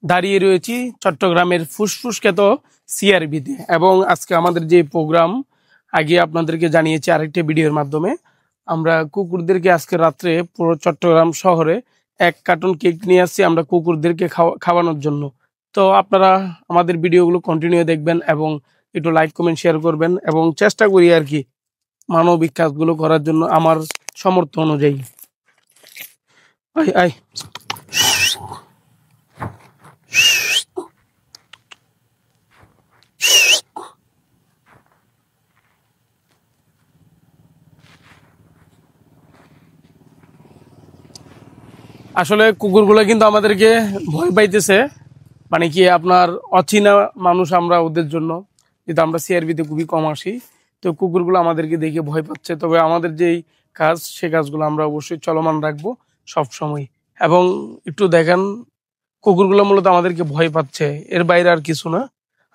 দাঁড়িয়ে রয়েছি চট্টগ্রামের ফুসফুস খ্যাত সিআরবিতে, এবং আজকে আমাদের যে প্রোগ্রাম আগে আপনাদেরকে জানিয়েছি আরেকটা ভিডিওর মাধ্যমে, আমরা কুকুরদেরকে আজকে রাত্রে পুরো চট্টগ্রাম শহরে 1 কার্টন কেক নিয়ে আসছি আমরা কুকুরদেরকে খাওয়ানোর জন্য। তো আপনারা আমাদের ভিডিওগুলো কন্টিনিউ দেখবেন এবং একটু লাইক কমেন্ট শেয়ার করবেন, এবং চেষ্টা করি আর কি মানবিক কাজগুলো করার জন্য আমার সামর্থ্য অনুযায়ী। আই আই আসলে কুকুরগুলো কিন্তু আমাদেরকে ভয় পাইতেছে, মানে কি আপনার অচেনা মানুষ আমরা ওদের জন্য, যেহেতু আমরা সিআরবিতে খুবই কম আসি, তো কুকুরগুলো আমাদেরকে দেখে ভয় পাচ্ছে। তবে আমাদের যেই কাজ সে কাজগুলো আমরা অবশ্যই চলমান রাখবো সব সময়। এবং একটু দেখেন কুকুরগুলো মূলত আমাদেরকে ভয় পাচ্ছে, এর বাইরে আর কিছু না।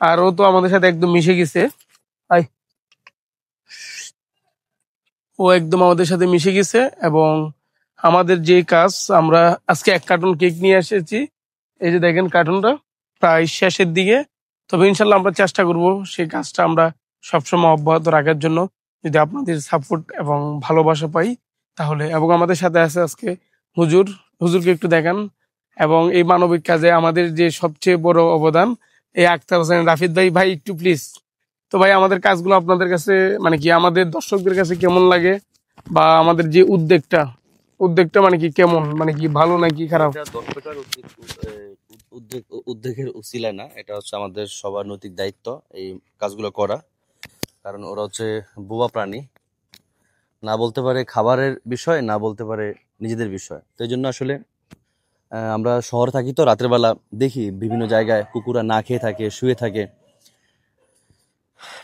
আর ও তো আমাদের সাথে একদম মিশে গেছে। আই ও একদম আমাদের সাথে মিশে গেছে, এবং আমাদের যে কাজ, আমরা আজকে 1 কার্টন কেক নিয়ে এসেছি। এই যে দেখেন কার্টুনটা প্রায় শেষের দিকে। তবে ইনশাল্লাহ আমরা চেষ্টা করব সেই কাজটা আমরা সবসময় অব্যাহত রাখার জন্য, যদি আপনাদের সাপোর্ট এবং ভালোবাসা পাই তাহলে। এবং আমাদের সাথে আছে আজকে হুজুর। হুজুরকে একটু দেখান। এবং এই মানবিক কাজে আমাদের যে সবচেয়ে বড় অবদান, এই আক্তার হোসেন রাফিদ ভাই। ভাই একটু প্লিজ। তো ভাই আমাদের কাজগুলো আপনাদের কাছে, মানে কি আমাদের দর্শকদের কাছে কেমন লাগে, বা আমাদের যে উদ্যোগটা মানে কি কেমন, মানে কি ভালো নাকি খারাপ? এটা দর্শকের উদ্যোগের উছিলা না, এটা হচ্ছে আমাদের সবার নৈতিক দায়িত্ব এই কাজগুলো করা। কারণ ওরা হচ্ছে বোবা প্রাণী, না বলতে পারে খাবারের বিষয়, না বলতে পারে নিজেদের বিষয়। তো এই জন্য আসলে আমরা শহরে থাকি, তো রাতের বেলা দেখি বিভিন্ন জায়গায় কুকুরা না খেয়ে থাকে, শুয়ে থাকে,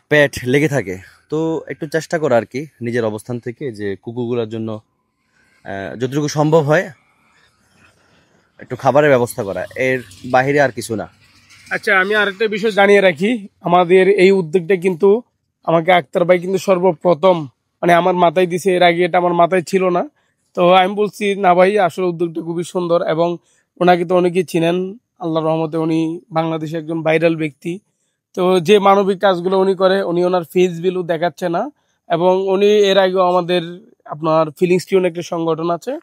পেট লেগে থাকে। তো একটু চেষ্টা করা আর কি নিজের অবস্থান থেকে, যে কুকুরগুলোর জন্য যতটুকু সম্ভব হয় একটু খাবারের ব্যবস্থা করা, এর বাহিরে আর কিছু না। আচ্ছা, আমি আরেকটা বিষয় জানিয়ে রাখি। আমাদের এই উদ্যোগটা কিন্তু আমাকে আক্তার ভাই কিন্তু সর্বপ্রথম, মানে আমার মাথায় দিছে, এর আগে এটা আমার মাথায় ছিল না। তো আমি বলছি না ভাই, আসলে উদ্যোগটা খুবই সুন্দর, এবং ওনাকে তো অনেকেই চিনেন। আল্লাহর রহমতে উনি বাংলাদেশে একজন ভাইরাল ব্যক্তি। তো যে মানবিক কাজগুলো উনি করে, উনি ওনার ফেস ভ্যালু দেখাচ্ছে না। এবং উনি এর আগেও আমাদের আপনার ফিলিংস টিউন একটা সংগঠন আছে,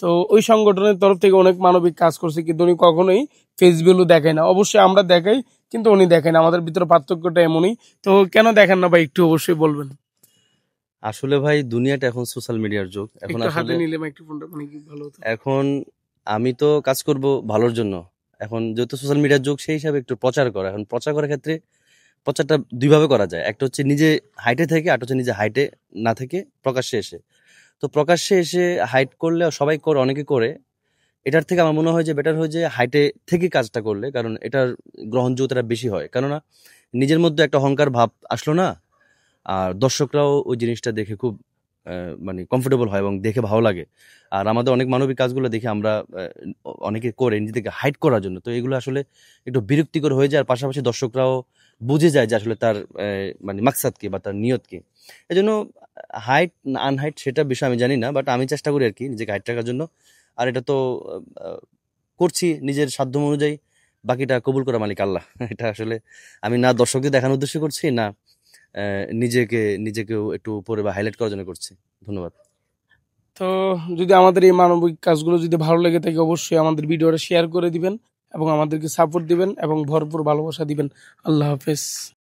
তো ওই সংগঠনের তরফ থেকে অনেক মানবিক কাজ করছে, কিন্তু উনি কখনোই ফেস ভ্যালু দেখায় না। অবশ্যই আমরা দেখাই, কিন্তু উনি দেখেন না। আমাদের ভিতরে পার্থক্যটা এমনই। তো কেন দেখেন না ভাই, একটু অবশ্যই বলবেন। আসলে ভাই দুনিয়াটা এখন সোশ্যাল মিডিয়ার যুগ। এখন একটু হাতে আসলে নিলে মাইক্রোফোনটা, মানে কি ভালো হতো। এখন আমি তো কাজ করব ভালোর জন্য। এখন যেহেতু সোশ্যাল মিডিয়ার যুগ, সেই হিসাবে একটু প্রচার করা। এখন প্রচার করার ক্ষেত্রে প্রচারটা দুইভাবে করা যায়, একটা হচ্ছে নিজে হাইটে থেকে, আর হচ্ছে নিজে হাইটে না থেকে প্রকাশ্যে এসে। তো প্রকাশ্যে এসে হাইট করলে সবাই করে, অনেকে করে, এটার থেকে আমার মনে হয় যে বেটার হয় যে হাইটে থেকে কাজটা করলে, কারণ এটার গ্রহণযোগ্যতাটা বেশি হয়। কেননা নিজের মধ্যে একটা অহংকার ভাব আসলো না, আর দর্শকরাও ওই জিনিসটা দেখে খুব মানে কমফোর্টেবল হয় এবং দেখে ভালো লাগে। আর আমাদের অনেক মানবিক কাজগুলো দেখে আমরা অনেকে করে নিজেদেরকে হাইড করার জন্য, তো এগুলো আসলে একটু বিরক্তিকর হয়ে যায়। আর পাশাপাশি দর্শকরাও বুঝে যায় যে আসলে তার মানে মাকসাদ কি বা তার নিয়ত কি। এই জন্য হাইট আনহাইট সেটা বিষয় আমি জানি না, বাট আমি চেষ্টা করি আর কি নিজেকে হাইট রাখার জন্য। আর এটা তো আহ, করছি নিজের সাধ্য অনুযায়ী। বাকিটা কবুল করা মালিক আল্লাহ। এটা আসলে আমি না দর্শকদের দেখানোর উদ্দেশ্যে করছি, না নিজেকেও একটু উপরে বা হাইলাইট করার জন্য করছি। ধন্যবাদ। তো যদি আমাদের এই মানবিক কাজগুলো যদি ভালো লেগে থাকে, অবশ্যই আমাদের ভিডিওটা শেয়ার করে দিবেন, এবং আমাদেরকে সাপোর্ট দিবেন, এবং ভরপুর ভালোবাসা দিবেন। আল্লাহ হাফেজ।